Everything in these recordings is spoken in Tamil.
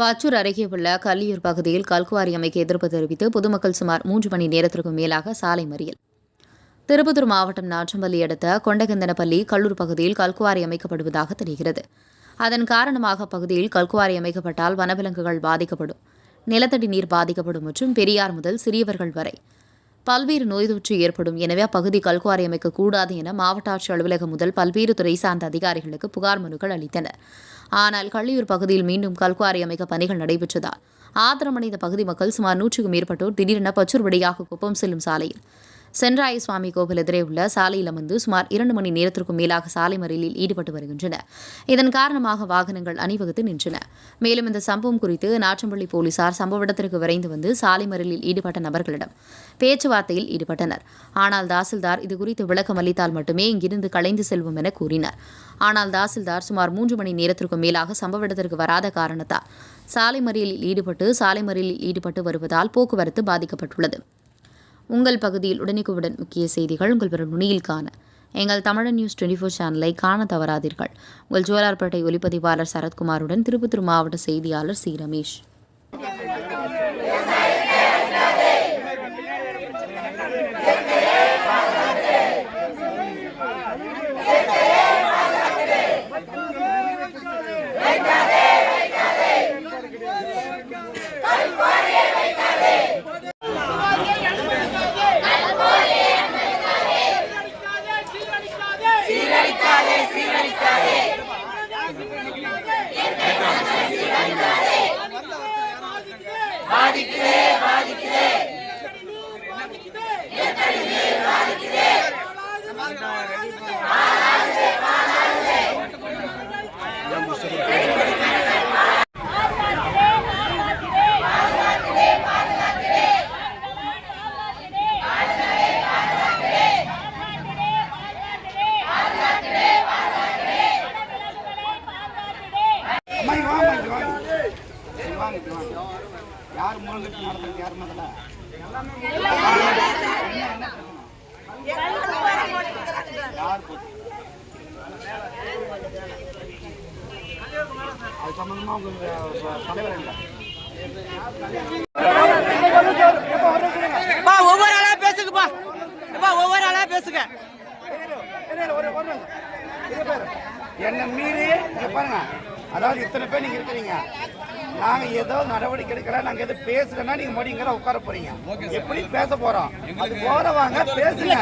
பச்சூர் அருகே உள்ள கல்லியூர் பகுதியில் கல்குவாரி அமைக்க எதிர்ப்பு தெரிவித்து பொதுமக்கள் சுமார் 3 மணி நேரத்திற்கும் மேலாக சாலை மறியல். திருப்பத்தூர் மாவட்டம் நாச்சம்பள்ளி அடுத்த கொண்டகந்தனப்பள்ளி கல்லூர் பகுதியில் கல்குவாரி அமைக்கப்படுவதாக தெரிகிறது. அதன் காரணமாக பகுதியில் கல்குவாரி அமைக்கப்பட்டால் வனவிலங்குகள் பாதிக்கப்படும், நிலத்தடி நீர் பாதிக்கப்படும் மற்றும் பெரியார் முதல் சிறியவர்கள் வரை பல்வேறு நோய் தொற்று ஏற்படும். எனவே அப்பகுதி கல்குவாரி அமைக்கக்கூடாது என மாவட்ட ஆட்சியர் அலுவலகம் முதல் பல்வேறு துறை சார்ந்த அதிகாரிகளுக்கு புகார் மனுக்கள் அளித்தனர். ஆனால் கள்ளியூர் பகுதியில் மீண்டும் கல்குவாரி அமைக்க பணிகள் நடைபெற்றதால் ஆத்திரமடைந்த பகுதி மக்கள் சுமார் 100க்கும் மேற்பட்டோர் திடீரென பச்சூர் வழியாக குப்பம் செல்லும் சாலையில் சென்றாய சுவாமி கோவில் எதிரே உள்ள சாலையில் அமர்ந்து சுமார் 2 மணி நேரத்திற்கும் மேலாக சாலை மறியலில் ஈடுபட்டு வருகின்றனர். இதன் காரணமாக வாகனங்கள் அணிவகுத்து நின்றன. மேலும் இந்த சம்பவம் குறித்து நாச்சம்பள்ளி போலீசார் சம்பவ இடத்திற்கு விரைந்து வந்து சாலை மறியலில் ஈடுபட்ட நபர்களிடம் பேச்சுவார்த்தையில் ஈடுபட்டனர். ஆனால் தாசில்தார் இதுகுறித்து விளக்கம் அளித்தால் மட்டுமே இங்கிருந்து கலைந்து செல்வோம் என கூறினார். ஆனால் தாசில்தார் சுமார் 3 மணி நேரத்திற்கும் மேலாக சம்பவ இடத்திற்கு வராத காரணத்தால் சாலை மறியலில் ஈடுபட்டு வருவதால் போக்குவரத்து பாதிக்கப்பட்டுள்ளது. உங்கள் பகுதியில் உடனுக்குடன் முக்கிய செய்திகள் உங்கள் வரும் நுனியில் காண எங்கள் தமிழன் நியூஸ் 24 சேனலை காண தவறாதீர்கள். உங்கள் ஜோலார்பேட்டை ஒலிப்பதிவாளர் சரத்குமாருடன் திருப்பத்தூர் மாவட்ட செய்தியாளர் சி. ரமேஷ். யார் மூலத்துக்கு நடத்துறது யார் முதல்ல யார் அது சம்பந்தமா உங்க தலைவர் இல்லை. ஒவ்வொரு ஆளா பேசுங்கப்பா, ஒவ்வொரு ஆளா பேசுங்க. என்ன மீறி பாருங்க, அதாவது இத்தனை பேர் நீங்க இருக்கிறீங்க, நாங்க ஏதோ நடவடிக்கை எடுக்கிறோம், நாங்க எதோ பேசுறோம்னா நீங்க மறுபடியும் உட்கார போறீங்க. எப்படி பேச போறோம்? அது போறவாங்க பேசுங்க.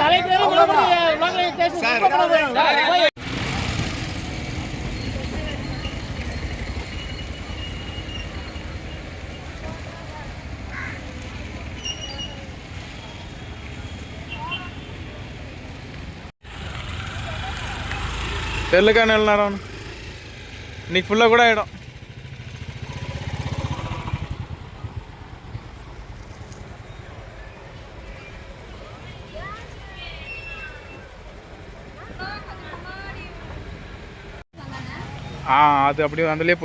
தெரியலக்கான நேரம் இன்னைக்கு ஃபுல்லாக கூட ஆகிடும். அது அப்படியே அதுலேயே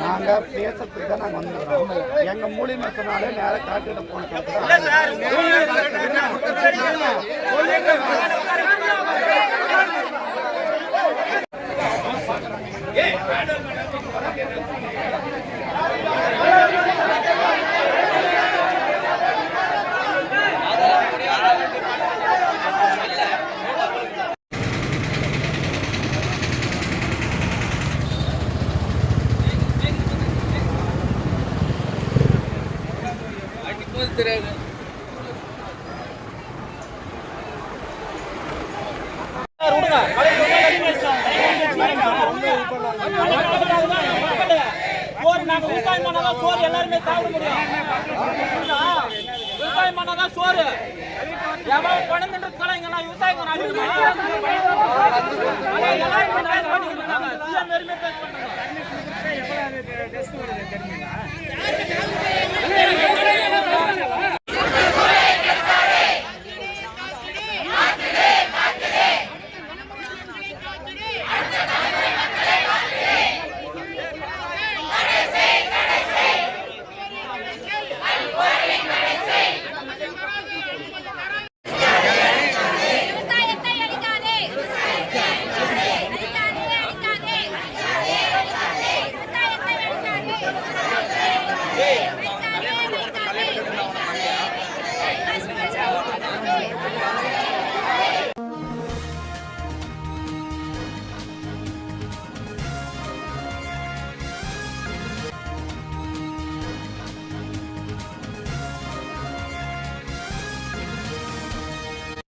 நாங்க பேசறதுக்கு தான் நாங்க வந்துடுறோம். எங்க மூலியமா சொன்னாலே நேரம் காட்டுகிட்ட போன விடுங்க. நாங்க விவசாயம் பண்ணாதான் சோறு எல்லாருமே சாப்பிட முடியும். விவசாயம் பண்ணாதான் சோறு. எவ்வளவு பணம் தின்றதுக்கெல்லாம் இங்க நான் விவசாயம் எல்லாரும் பண்ணிட்டு இருக்காங்க. சிஎம் வெறுமே பேச Hey!